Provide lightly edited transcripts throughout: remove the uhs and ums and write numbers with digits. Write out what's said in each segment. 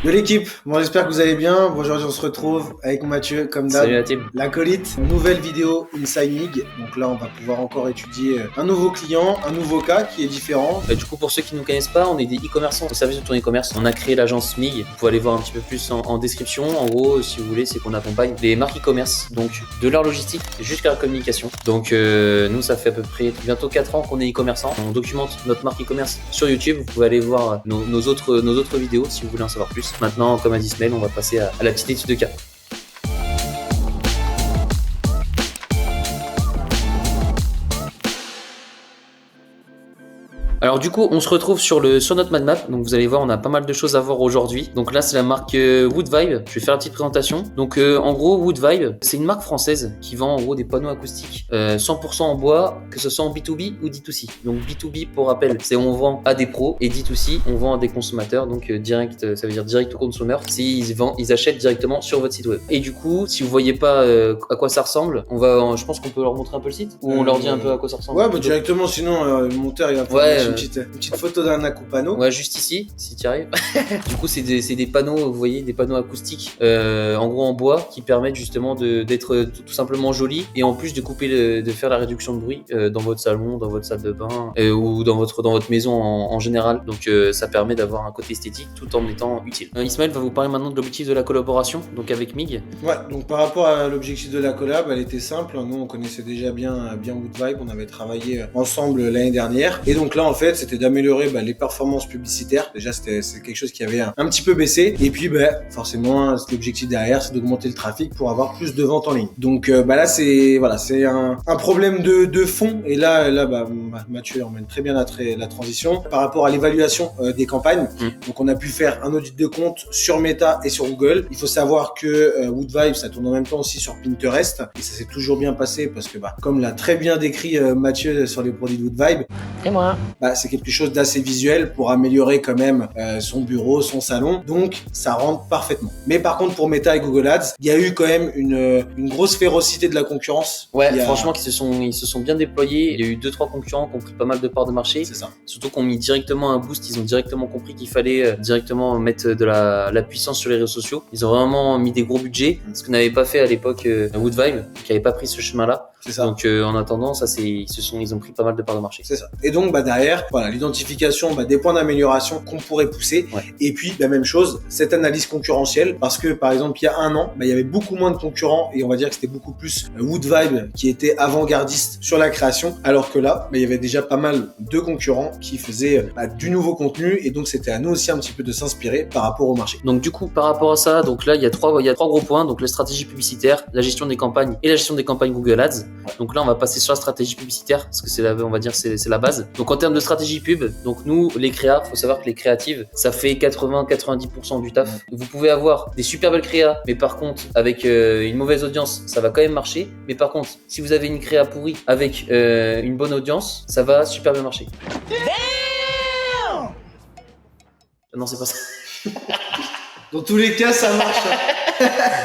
de l'équipe. Bon, j'espère que vous allez bien. Bon, aujourd'hui, on se retrouve avec Mathieu, comme d'hab. Salut la team. L'acolyte. Nouvelle vidéo Inside Mig. Donc là, on va pouvoir encore étudier un nouveau client, un nouveau cas qui est différent. Du coup, pour ceux qui ne nous connaissent pas, on est des e-commerçants au service de ton e-commerce. On a créé l'agence MIG. Vous pouvez aller voir un petit peu plus en description. En gros, si vous voulez, c'est qu'on accompagne les marques e-commerce, donc de leur logistique jusqu'à leur communication. Donc nous, ça fait à peu près bientôt 4 ans qu'on est e-commerçant. On documente notre marque e-commerce sur YouTube. Vous pouvez aller voir nos autres vidéos si vous voulez en savoir plus. Maintenant, comme a dit Ismaël, on va passer à la petite étude de cas. Alors du coup, on se retrouve sur notre mind map. Donc vous allez voir, on a pas mal de choses à voir aujourd'hui. Donc là, c'est la marque Wood Vibe. Je vais faire une petite présentation. Donc en gros, Wood Vibe, c'est une marque française qui vend en gros des panneaux acoustiques 100% en bois, que ce soit en B2B ou D2C. Donc B2B, pour rappel, c'est on vend à des pros, et D2C, on vend à des consommateurs. Donc direct, ça veut dire direct au consommateur. Ils achètent directement sur votre site web. Et du coup, si vous voyez pas à quoi ça ressemble, je pense qu'on peut leur montrer un peu le site, ou on leur dit un peu à quoi ça ressemble. Ouais, bah directement, sinon le monteur il va faire une petite photo d'un acoupanneau. Ouais, juste ici, si tu y arrives. Du coup, c'est des panneaux, vous voyez, des panneaux acoustiques, en gros en bois, qui permettent justement d'être tout simplement jolis, et en plus de faire la réduction de bruit dans votre salon, dans votre salle de bain, ou dans votre maison en général. Donc ça permet d'avoir un côté esthétique tout en étant utile. Ismaël va vous parler maintenant de l'objectif de la collaboration, donc avec MIG. Ouais, donc par rapport à l'objectif de la collab, elle était simple. Nous, on connaissait déjà bien Wood Vibe, on avait travaillé ensemble l'année dernière. Et donc là, en fait, c'était d'améliorer les performances publicitaires. Déjà, c'est quelque chose qui avait un petit peu baissé. Et puis, forcément, l'objectif derrière, c'est d'augmenter le trafic pour avoir plus de ventes en ligne. Donc là, c'est un problème de fond. Et là, Mathieu emmène très bien la transition par rapport à l'évaluation des campagnes. Donc, on a pu faire un audit de compte sur Meta et sur Google. Il faut savoir que Wood Vibe, ça tourne en même temps aussi sur Pinterest. Et ça s'est toujours bien passé parce que, comme l'a très bien décrit Mathieu sur les produits de Wood Vibe, et moi, c'est quelque chose d'assez visuel pour améliorer quand même son bureau, son salon. Donc, ça rentre parfaitement. Mais par contre, pour Meta et Google Ads, il y a eu quand même une grosse férocité de la concurrence. Ouais, franchement, ils se sont bien déployés. Il y a eu 2-3 concurrents qui ont pris pas mal de parts de marché. C'est ça. Surtout qu'on mis directement un boost. Ils ont directement compris qu'il fallait directement mettre de la puissance sur les réseaux sociaux. Ils ont vraiment mis des gros budgets, ce qu'on n'avait pas fait à l'époque Wood Vibe, qui n'avait pas pris ce chemin-là. C'est ça. Donc en attendant, ils ont pris pas mal de parts de marché. C'est ça. Et donc derrière, l'identification des points d'amélioration qu'on pourrait pousser. Ouais. Et puis la même chose, cette analyse concurrentielle, parce que par exemple il y a un an, il y avait beaucoup moins de concurrents et on va dire que c'était beaucoup plus Wood Vibe qui était avant-gardiste sur la création, alors que là, il y avait déjà pas mal de concurrents qui faisaient du nouveau contenu, et donc c'était à nous aussi un petit peu de s'inspirer par rapport au marché. Donc du coup, par rapport à ça, donc là il y a trois gros points, donc la stratégie publicitaire, la gestion des campagnes et la gestion des campagnes Google Ads. Donc là, on va passer sur la stratégie publicitaire parce que c'est la base. Donc en termes de stratégie pub, donc nous, les créas, faut savoir que les créatives, ça fait 80-90% du taf. Vous pouvez avoir des super belles créas, mais par contre, avec une mauvaise audience, ça va quand même marcher. Mais par contre, si vous avez une créa pourrie avec une bonne audience, ça va super bien marcher. Non, c'est pas ça. Dans tous les cas, ça marche.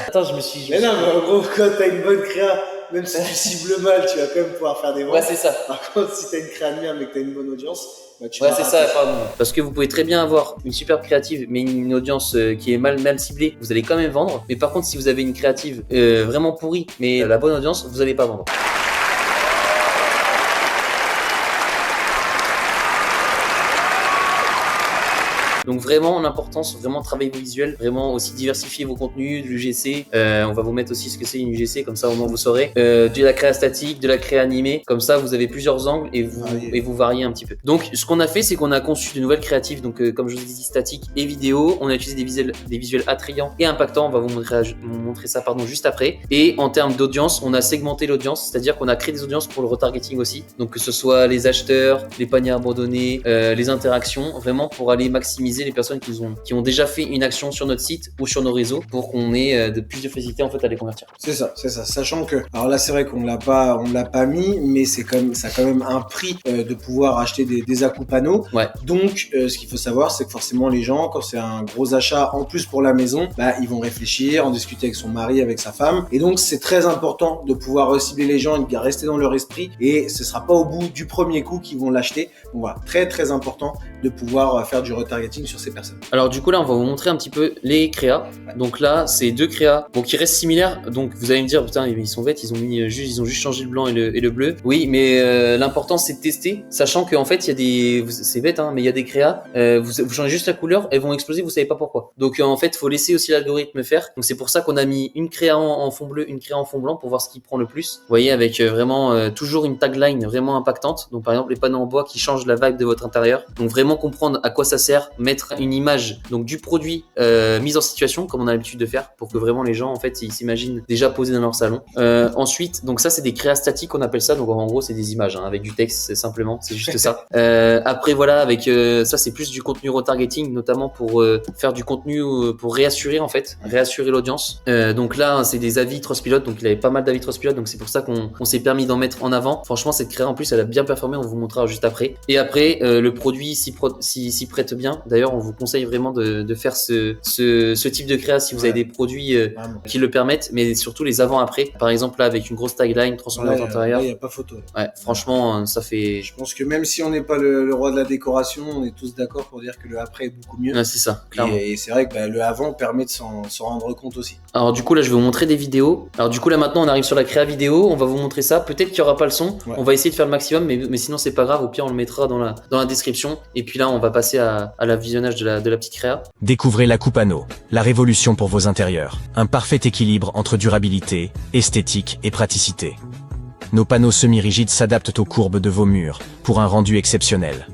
Attends, je me suis... Mais non, mais en gros, quand t'as une bonne créa, même si tu cibles mal, tu vas quand même pouvoir faire des ventes. Ouais, c'est ça. Par contre, si t'as une créa de merde mais que t'as une bonne audience, tu ouais, c'est ça, pardon. Parce que vous pouvez très bien avoir une superbe créative, mais une audience qui est mal ciblée, vous allez quand même vendre. Mais par contre, si vous avez une créative vraiment pourrie, mais la bonne audience, vous n'allez pas vendre. Donc vraiment l'importance, vraiment travailler vos visuels, vraiment aussi diversifier vos contenus, de l'UGC. On va vous mettre aussi ce que c'est une UGC, comme ça au moins vous saurez. De la créa statique, de la créa animée, comme ça vous avez plusieurs angles et vous variez un petit peu. Donc ce qu'on a fait, c'est qu'on a conçu de nouvelles créatives, donc comme je vous ai dit, statique et vidéo. On a utilisé des visuels attrayants et impactants. On va vous montrer ça juste après. Et en termes d'audience, on a segmenté l'audience, c'est-à-dire qu'on a créé des audiences pour le retargeting aussi. Donc que ce soit les acheteurs, les paniers abandonnés, les interactions, vraiment pour aller maximiser les personnes qui ont déjà fait une action sur notre site ou sur nos réseaux pour qu'on ait de plus de facilité en fait à les convertir. C'est ça. Sachant que, alors là c'est vrai qu'on l'a pas mis, mais ça a quand même un prix de pouvoir acheter des acoupanneaux. Ouais. Donc ce qu'il faut savoir, c'est que forcément les gens, quand c'est un gros achat en plus pour la maison, ils vont réfléchir, en discuter avec son mari, avec sa femme. Et donc c'est très important de pouvoir cibler les gens et de rester dans leur esprit. Et ce sera pas au bout du premier coup qu'ils vont l'acheter. Donc voilà, très très important de pouvoir faire du retargeting retargeting sur ces personnes. Alors du coup là on va vous montrer un petit peu les créas. Donc là c'est 2 créas qui restent similaires. Donc vous allez me dire putain ils sont bêtes, ils ont juste changé le blanc et le bleu. Oui mais l'important c'est de tester, sachant qu'en fait il y a c'est bête mais il y a des créas, vous changez juste la couleur, elles vont exploser, vous savez pas pourquoi. Donc en fait faut laisser aussi l'algorithme faire. Donc c'est pour ça qu'on a mis une créa en fond bleu, une créa en fond blanc pour voir ce qui prend le plus. Vous voyez avec vraiment toujours une tagline vraiment impactante. Donc par exemple les panneaux en bois qui changent la vibe de votre intérieur. Donc vraiment comprendre à quoi ça sert, mettre une image donc du produit mise en situation comme on a l'habitude de faire pour que vraiment les gens en fait ils s'imaginent déjà posés dans leur salon. Ensuite donc ça c'est des créas statiques on appelle ça. Donc en gros c'est des images avec du texte, c'est simplement c'est juste ça. Après voilà avec ça c'est plus du contenu retargeting notamment pour faire du contenu pour réassurer en fait, réassurer l'audience. Donc là c'est des avis Trustpilot, donc il avait pas mal d'avis Trustpilot, donc c'est pour ça qu'on s'est permis d'en mettre en avant. Franchement cette créa en plus elle a bien performé, on vous montrera juste après. Et après le produit s'y prête bien. D'ailleurs on vous conseille vraiment de faire ce type de créa si vous avez des produits qui le permettent, mais surtout les avant-après. Par exemple là avec une grosse tagline transformer votre intérieur. Là il n'y a pas photo. Ouais franchement ça fait. Je pense que même si on n'est pas le roi de la décoration, on est tous d'accord pour dire que le après est beaucoup mieux. Ouais, c'est ça, clairement. Et c'est vrai que le avant permet de s'en rendre compte aussi. Alors du coup là je vais vous montrer des vidéos. Alors du coup là maintenant on arrive sur la créa vidéo, on va vous montrer ça. Peut-être qu'il n'y aura pas le son, on va essayer de faire le maximum, mais sinon c'est pas grave, au pire on le mettra dans la description. Et puis là on va passer à la visionnage de la petite créa. Découvrez la coupe anneau, la révolution pour vos intérieurs. Un parfait équilibre entre durabilité, esthétique et praticité. Nos panneaux semi-rigides s'adaptent aux courbes de vos murs pour un rendu exceptionnel.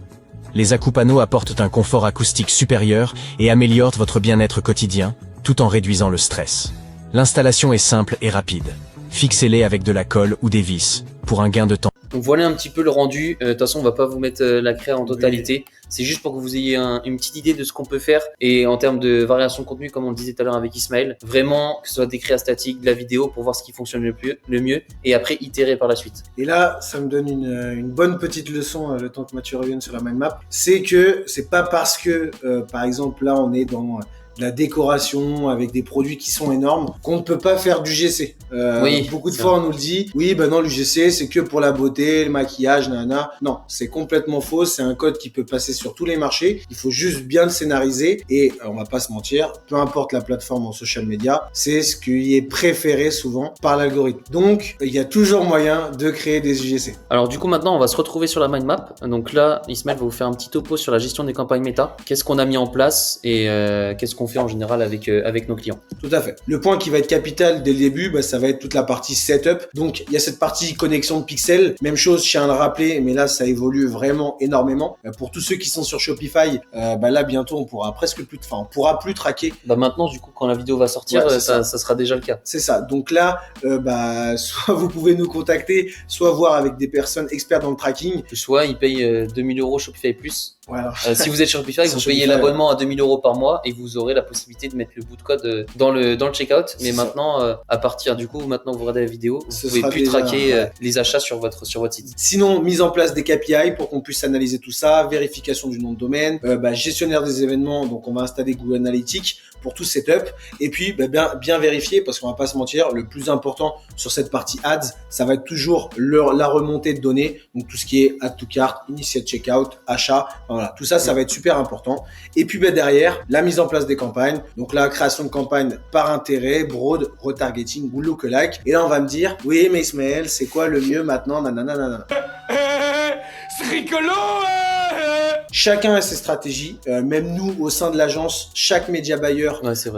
Les accoupanneaux apportent un confort acoustique supérieur et améliorent votre bien-être quotidien, tout en réduisant le stress. L'installation est simple et rapide. Fixez-les avec de la colle ou des vis, pour un gain de temps. Donc voilà un petit peu le rendu. De toute façon on va pas vous mettre la créa en totalité. C'est juste pour que vous ayez une petite idée de ce qu'on peut faire. Et en termes de variation de contenu, comme on le disait tout à l'heure avec Ismaël, vraiment que ce soit des créas statiques, de la vidéo pour voir ce qui fonctionne le mieux et après itérer par la suite. Et là, ça me donne une bonne petite leçon le temps que Mathieu revienne sur la mind map. C'est que c'est pas parce que, par exemple, là on est dans de la décoration avec des produits qui sont énormes qu'on ne peut pas faire du GC. Beaucoup de fois on nous le dit, oui non l'UGC c'est que pour la beauté, le maquillage, nanana. Non, c'est complètement faux, c'est un code qui peut passer sur tous les marchés, il faut juste bien le scénariser et on va pas se mentir, peu importe la plateforme en social media, c'est ce qui est préféré souvent par l'algorithme. Donc il y a toujours moyen de créer des UGC. Alors du coup maintenant on va se retrouver sur la mind map. Donc là Ismaël va vous faire un petit topo sur la gestion des campagnes méta, qu'est-ce qu'on a mis en place et qu'est-ce qu'on fait en général avec nos clients. Tout à fait. Le point qui va être capital dès le début, ça va être toute la partie setup. Donc il y a cette partie connexion de pixels. Même chose, je tiens à le rappeler, mais là ça évolue vraiment énormément. Pour tous ceux qui sont sur Shopify, là bientôt on pourra on pourra plus traquer. Maintenant du coup quand la vidéo va sortir, ça sera déjà le cas. C'est ça. Donc là, soit vous pouvez nous contacter, soit voir avec des personnes expertes dans le tracking. Soit ils payent 2000 € Shopify Plus. Voilà. Si vous êtes sur Shopify, vous payez l'abonnement à 2000 € par mois et vous aurez la possibilité de mettre le bout de code dans le checkout. Mais maintenant, à partir du coup, maintenant que vous regardez la vidéo, vous pouvez plus traquer les achats sur votre site. Sinon, mise en place des KPI pour qu'on puisse analyser tout ça, vérification du nom de domaine, gestionnaire des événements. Donc, on va installer Google Analytics pour tout setup et puis bien vérifier parce qu'on va pas se mentir, le plus important sur cette partie ads, ça va être toujours la remontée de données. Donc, tout ce qui est add to cart, initiate checkout, achat. Voilà, tout ça, ça va être super important. Et puis derrière, la mise en place des campagnes. Donc la création de campagnes par intérêt, broad, retargeting ou lookalike. Et là, on va me dire, oui, mais Ismaël, c'est quoi le mieux maintenant? Nanana. C'est rigolo. Chacun a ses stratégies. Même nous, au sein de l'agence, chaque média buyer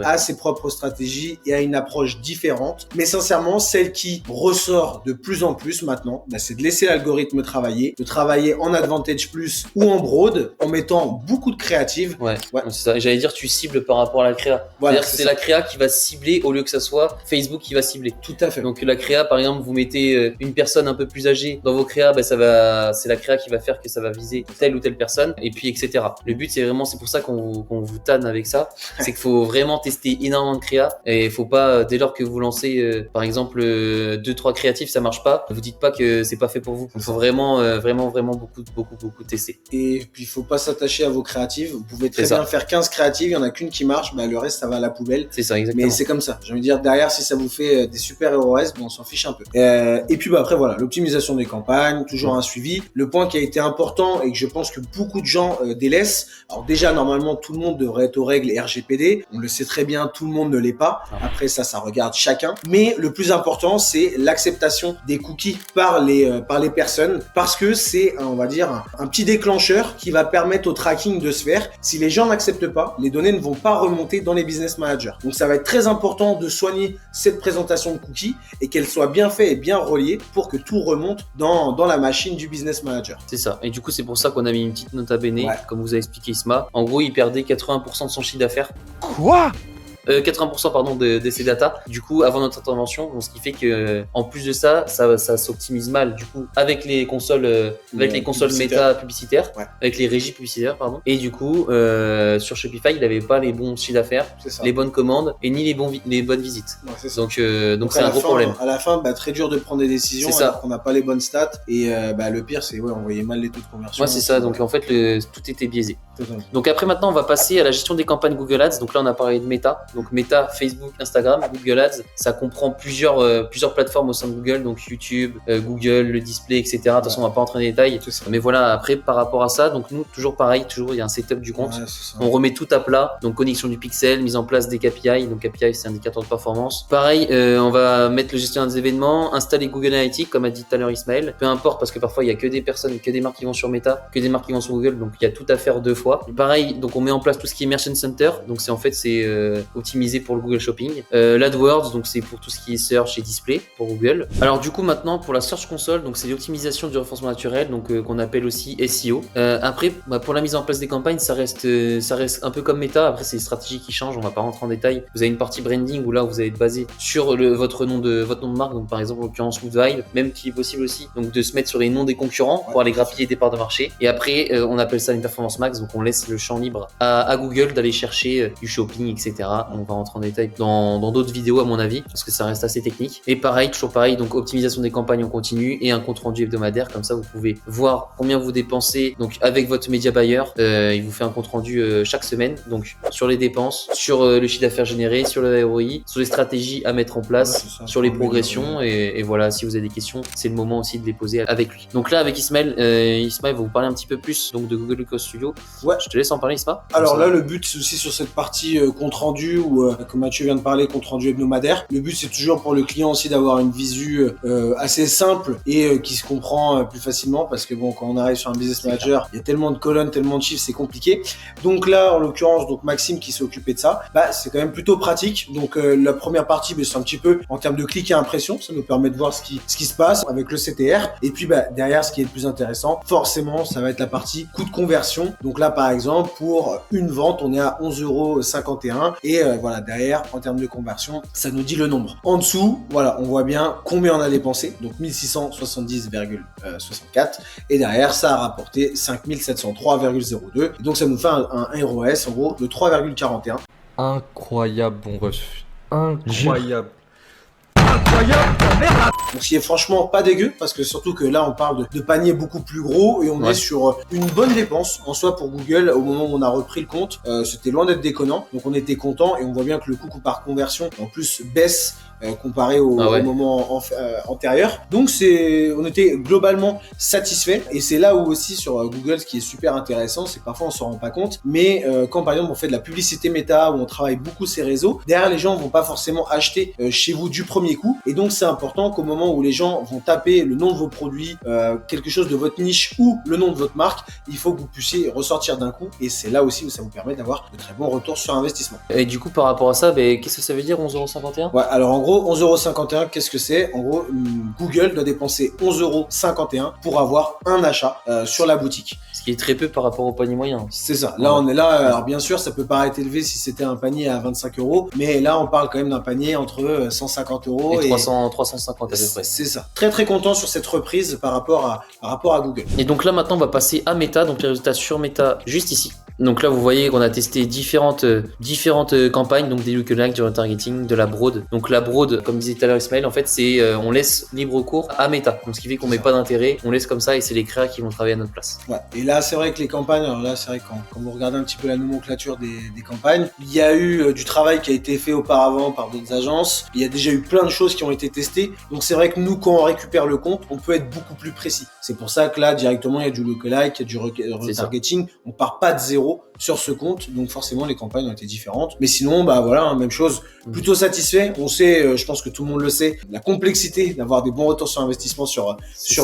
a ses propres stratégies et a une approche différente. Mais sincèrement, celle qui ressort de plus en plus maintenant, c'est de laisser l'algorithme travailler, de travailler en Advantage Plus ou en Broad, en mettant beaucoup de créatives. Ouais. C'est ça. J'allais dire, tu cibles par rapport à la créa. Voilà, c'est la créa qui va cibler au lieu que ça soit Facebook qui va cibler. Tout à fait. Donc la créa, par exemple, vous mettez une personne un peu plus âgée dans vos créas, c'est la créa qui va faire que ça va viser telle ou telle personne. Et puis etc. Le but c'est pour ça qu'on vous tanne avec ça, c'est qu'il faut vraiment tester énormément de créa et il faut pas dès lors que vous lancez par exemple 2-3 créatifs ça marche pas, vous dites pas que c'est pas fait pour vous. Il faut vraiment beaucoup tester. Et puis il faut pas s'attacher à vos créatives, vous pouvez très bien faire 15 créatives, il y en a qu'une qui marche, le reste ça va à la poubelle. C'est ça exactement. Mais c'est comme ça. J'ai envie de dire derrière si ça vous fait des super ROS, on s'en fiche un peu. Et puis après voilà, l'optimisation des campagnes, toujours un suivi. Le point qui a été important et que je pense que beaucoup de gens délaissent. Alors déjà, normalement, tout le monde devrait être aux règles RGPD. On le sait très bien, tout le monde ne l'est pas. Après ça regarde chacun. Mais le plus important, c'est l'acceptation des cookies par les personnes, parce que c'est, on va dire, un petit déclencheur qui va permettre au tracking de se faire. Si les gens n'acceptent pas, les données ne vont pas remonter dans les business managers. Donc ça va être très important de soigner cette présentation de cookies et qu'elle soit bien faite et bien reliée pour que tout remonte dans la machine du business manager. C'est ça. Et du coup, c'est pour ça qu'on a mis une petite nota bene, Ouais. comme vous a expliqué Isma. En gros, il perdait 80% de son chiffre d'affaires. Quoi? 80% pardon de ses data du coup avant notre intervention, donc ce qui fait que en plus de ça s'optimise mal du coup avec les consoles méta publicitaires, Ouais. avec les régies publicitaires pardon, et du coup sur Shopify il avait pas les bons chiffres d'affaires, C'est ça. les bonnes commandes et ni les bonnes visites, Ouais, c'est ça. donc Donc c'est à un la gros fin, problème. À la fin, très dur de prendre des décisions C'est ça. alors qu'on n'a pas les bonnes stats. Et le pire, c'est on voyait mal les taux de conversion. Ouais, c'est ça, donc en fait tout était biaisé. Totalement. Donc après maintenant on va passer à la gestion des campagnes Google Ads. Donc là on a parlé de Meta, donc Meta, Facebook, Instagram, Google Ads, ça comprend plusieurs plateformes au sein de Google, donc YouTube, Google, le display, etc. De toute façon on va pas entrer dans les détails, C'est ça. mais voilà, après par rapport à ça, donc nous toujours pareil, toujours il y a un setup du compte. Ouais, c'est ça. On remet tout à plat, donc connexion du pixel, mise en place des KPI, donc KPI c'est indicateur de performance. Pareil, on va mettre le gestionnaire des événements, installer Google Analytics comme a dit tout à l'heure Ismaël, peu importe parce que parfois il y a que des personnes, que des marques qui vont sur Meta, que des marques qui vont sur Google, donc il y a tout à faire deux fois. Pareil, donc on met en place tout ce qui est Merchant Center, donc c'est optimisé pour le Google Shopping. L'AdWords, donc c'est pour tout ce qui est search et display pour Google. Alors du coup maintenant pour la Search Console, donc c'est l'optimisation du référencement naturel, donc qu'on appelle aussi SEO. Après pour la mise en place des campagnes, ça reste un peu comme Meta. Après c'est des stratégies qui changent, on va pas rentrer en détail. Vous avez une partie branding où là vous allez être basé sur votre nom de marque, donc par exemple en l'occurrence Woodvibe, même qui est possible aussi donc de se mettre sur les noms des concurrents pour aller grappiller des parts de marché. Et après on appelle ça une performance max, donc on laisse le champ libre à Google d'aller chercher du shopping, etc. On va rentrer en détail dans d'autres vidéos à mon avis parce que ça reste assez technique. Et pareil, toujours pareil, donc optimisation des campagnes en continu et un compte rendu hebdomadaire, comme ça vous pouvez voir combien vous dépensez donc avec votre média buyer. Il vous fait un compte rendu chaque semaine, donc sur les dépenses, sur le chiffre d'affaires généré, sur le ROI, sur les stratégies à mettre en place, Ouais, c'est ça, sur les pour progressions et voilà, si vous avez des questions, c'est le moment aussi de les poser avec lui. Donc là avec Ismaël, Ismaël va vous parler un petit peu plus donc de Google Low-Cost Studio. Ouais. Je te laisse en parler Isma. Alors là, le but, c'est aussi sur cette partie compte rendu ou comme Mathieu vient de parler, compte rendu hebdomadaire. Le but, c'est toujours pour le client aussi d'avoir une visu assez simple et qui se comprend plus facilement parce que bon, quand on arrive sur un business manager, il y a tellement de colonnes, tellement de chiffres, c'est compliqué. Donc là, en l'occurrence, donc Maxime qui s'est occupé de ça, c'est quand même plutôt pratique. Donc la première partie, c'est un petit peu en termes de clic et impression, ça nous permet de voir ce qui se passe avec le CTR. Et puis derrière, ce qui est le plus intéressant, forcément, ça va être la partie coût de conversion. Donc là, par exemple, pour une vente, on est à 11,51 € et voilà, derrière, en termes de conversion, ça nous dit le nombre. En dessous, voilà, on voit bien combien on a dépensé, donc 1670,64 et derrière, ça a rapporté 5703,02 et donc ça nous fait un ROS en gros de 3,41. Incroyable bon ref. Incroyable. Donc ce qui est franchement pas dégueu parce que surtout que là on parle de paniers beaucoup plus gros et on est sur une bonne dépense en soi pour Google. Au moment où on a repris le compte, c'était loin d'être déconnant, donc on était content et on voit bien que le coût par conversion en plus baisse comparé au moment antérieur. Donc on était globalement satisfait et c'est là où aussi sur Google ce qui est super intéressant, c'est que parfois on s'en rend pas compte, mais quand par exemple on fait de la publicité méta où on travaille beaucoup ces réseaux, derrière les gens vont pas forcément acheter chez vous du premier coup et donc c'est important qu'au moment où les gens vont taper le nom de vos produits, quelque chose de votre niche ou le nom de votre marque, il faut que vous puissiez ressortir d'un coup et c'est là aussi où ça vous permet d'avoir de très bons retours sur investissement. Et du coup par rapport à ça, qu'est-ce que ça veut dire 11,51 €? Ouais, alors en gros 11,51 €, qu'est-ce que c'est? En gros, Google doit dépenser 11,51 € pour avoir un achat sur la boutique. Ce qui est très peu par rapport au panier moyen. C'est ça. Là, on est là. Alors bien sûr, ça peut paraître élevé si c'était un panier à 25 €, mais là, on parle quand même d'un panier entre 150 € et 350 à peu près. C'est ça. Très très content sur cette reprise par rapport à Google. Et donc là maintenant on va passer à Meta, donc les résultats sur Meta juste ici. Donc là, vous voyez qu'on a testé différentes campagnes, donc des lookalikes, du retargeting, de la broad. Donc la broad, comme disait tout à l'heure Ismaël, en fait, c'est on laisse libre cours à Meta. Donc ce qui fait qu'on met pas d'intérêt, on laisse comme ça et c'est les créas qui vont travailler à notre place. Ouais. Et là, c'est vrai que les campagnes, alors là, c'est vrai que quand vous regardez un petit peu la nomenclature des campagnes, il y a eu du travail qui a été fait auparavant par d'autres agences. Il y a déjà eu plein de choses qui ont été testées. Donc c'est vrai que nous, quand on récupère le compte, on peut être beaucoup plus précis. C'est pour ça que là, directement, il y a du lookalike, il y a du retargeting. On part pas de zéro sur ce compte, donc forcément les campagnes ont été différentes. Mais sinon, bah voilà, hein, même chose, plutôt satisfait. On sait, je pense que tout le monde le sait, la complexité d'avoir des bons retours sur investissement sur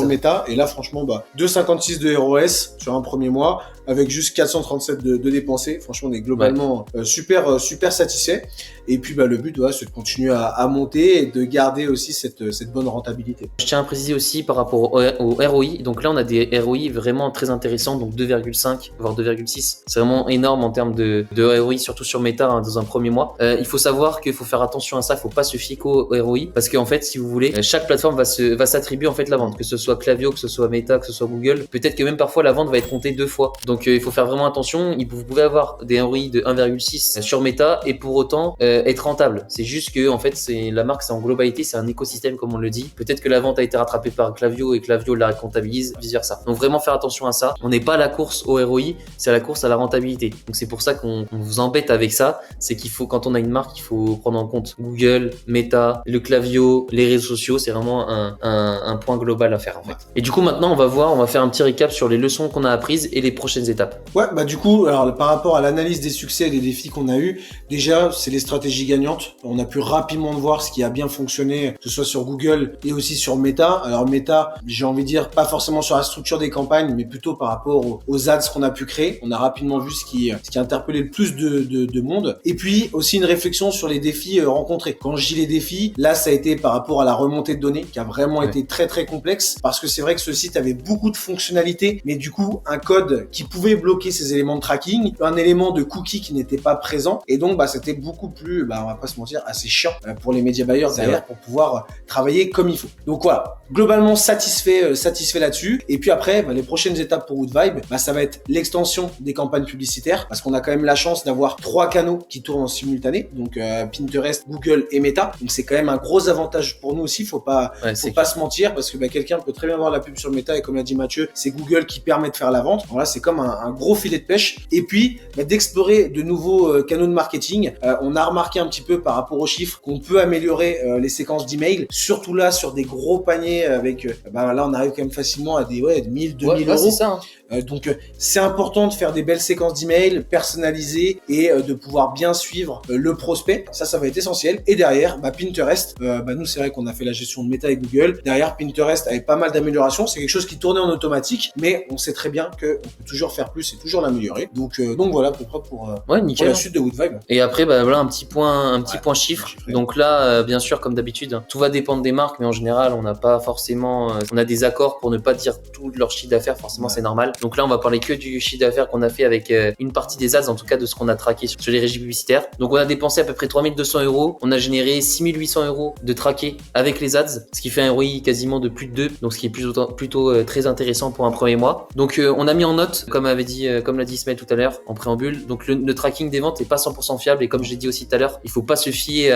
Meta. Et là, franchement, 2,56 de ROS sur un premier mois, avec juste 437 de dépensés. Franchement, on est globalement super satisfait. Et puis le but, c'est de continuer à monter et de garder aussi cette bonne rentabilité. Je tiens à préciser aussi par rapport au ROI. Donc là, on a des ROI vraiment très intéressants, donc 2,5 voire 2,6. C'est vraiment énorme en termes de ROI, surtout sur Meta dans un premier mois. Il faut savoir qu'il faut faire attention à ça. Il faut pas se fier qu'au ROI parce qu'en fait, si vous voulez, chaque plateforme va s'attribuer en fait la vente, que ce soit Klaviyo, que ce soit Meta, que ce soit Google. Peut-être que même parfois la vente va être comptée 2 fois. Donc il faut faire vraiment attention. Vous pouvez avoir des ROI de 1,6 sur Meta et pour autant être rentable. C'est juste que en fait, la marque, c'est en globalité, c'est un écosystème comme on le dit. Peut-être que la vente a été rattrapée par Klaviyo et Klaviyo la comptabilise, vice versa. Donc vraiment faire attention à ça. On n'est pas à la course au ROI, c'est à la course à la rentabilité. Donc c'est pour ça qu'on vous embête avec ça. C'est qu'il faut, quand on a une marque, il faut prendre en compte Google, Meta, le Klaviyo, les réseaux sociaux. C'est vraiment un point global à faire en fait. Et du coup maintenant, on va faire un petit récap sur les leçons qu'on a apprises et les prochaines étapes. Ouais, du coup, alors par rapport à l'analyse des succès et des défis qu'on a eu, déjà c'est les stratégies gagnantes. On a pu rapidement voir ce qui a bien fonctionné, que ce soit sur Google et aussi sur Meta. Alors Meta, j'ai envie de dire pas forcément sur la structure des campagnes, mais plutôt par rapport aux ads qu'on a pu créer. On a rapidement vu ce qui a interpellé le plus de monde. Et puis aussi une réflexion sur les défis rencontrés. Quand je dis les défis, là ça a été par rapport à la remontée de données qui a vraiment été très très complexe parce que c'est vrai que ce site avait beaucoup de fonctionnalités, mais du coup un code qui pouvait bloquer ces éléments de tracking, un élément de cookie qui n'était pas présent, et donc c'était beaucoup plus, on va pas se mentir, assez chiant pour les média buyers derrière pour pouvoir travailler comme il faut. Donc voilà, globalement satisfait là-dessus. Et puis après, les prochaines étapes pour Woodvibe, ça va être l'extension des campagnes publicitaires parce qu'on a quand même la chance d'avoir 3 canaux qui tournent en simultané, donc Pinterest, Google et Meta. Donc c'est quand même un gros avantage pour nous aussi. Faut pas se mentir parce que quelqu'un peut très bien voir la pub sur Meta et comme l'a dit Mathieu, c'est Google qui permet de faire la vente. Voilà, c'est comme un gros filet de pêche. Et puis d'explorer de nouveaux canaux de marketing. On a remarqué un petit peu par rapport aux chiffres qu'on peut améliorer les séquences d'email, surtout là sur des gros paniers avec là on arrive quand même facilement à des 1000, 2000 euros. C'est ça, hein. Donc c'est important de faire des belles séquences d'email personnalisées et de pouvoir bien suivre le prospect. Ça va être essentiel. Et derrière, Pinterest, nous c'est vrai qu'on a fait la gestion de Meta et Google. Derrière, Pinterest avait pas mal d'améliorations. C'est quelque chose qui tournait en automatique, mais on sait très bien qu'on peut toujours faire plus et toujours l'améliorer. Donc voilà à peu près pour la suite de Woodvibe. Et après, voilà un petit point chiffre. Donc là, bien sûr, comme d'habitude, tout va dépendre des marques, mais en général, on n'a pas forcément, on a des accords pour ne pas dire tout leur chiffre d'affaires. Forcément, c'est normal. Donc là, on va parler que du chiffre d'affaires qu'on a fait avec une partie des ads, en tout cas de ce qu'on a traqué sur les régies publicitaires. Donc on a dépensé à peu près 3200 €. On a généré 6800 € de traqué avec les ads, ce qui fait un ROI quasiment de plus de 2, donc ce qui est plutôt très intéressant pour un premier mois. Donc on a mis en note, comme l'a dit Ismaël tout à l'heure en préambule, donc le tracking des ventes n'est pas 100% fiable et comme je l'ai dit aussi tout à l'heure, il faut pas se fier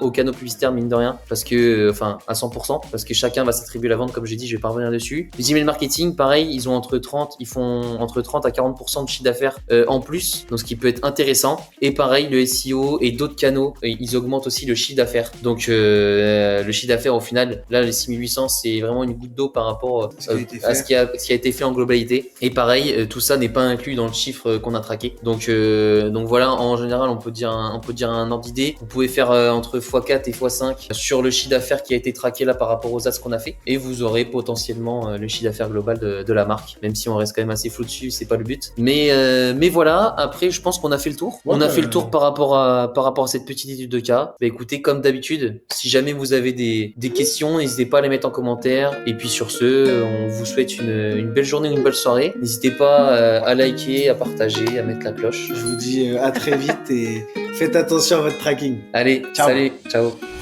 aux canaux publicitaires mine de rien, parce que à 100%, parce que chacun va s'attribuer la vente, comme j'ai dit, je vais pas revenir dessus. Les email marketing, pareil, ils font entre 30 à 40% de chiffre d'affaires en plus, donc ce qui peut être intéressant. Et pareil, le SEO et d'autres canaux, ils augmentent aussi le chiffre d'affaires. Donc le chiffre d'affaires au final, là les 6800, c'est vraiment une goutte d'eau par rapport à ce qui a été fait en globalité. Et pareil, tout ça n'est pas inclus dans le chiffre qu'on a traqué. Donc voilà, en général, on peut dire un ordre d'idée. Vous pouvez faire entre x4 et x5 sur le chiffre d'affaires qui a été traqué là par rapport aux ads qu'on a fait, et vous aurez potentiellement le chiffre d'affaires global de la marque, même si on reste quand même assez flou dessus, c'est pas le but. Mais voilà, après je pense qu'on a fait le tour. On a fait le tour par rapport à cette petite étude de cas. Écoutez, comme d'habitude, si jamais vous avez des questions, n'hésitez pas à les mettre en commentaire. Et puis sur ce, on vous souhaite une belle journée, une belle soirée. N'hésitez pas à liker, à partager, à mettre la cloche. Je vous dis à très vite et faites attention à votre tracking. Allez, ciao. Salut, ciao.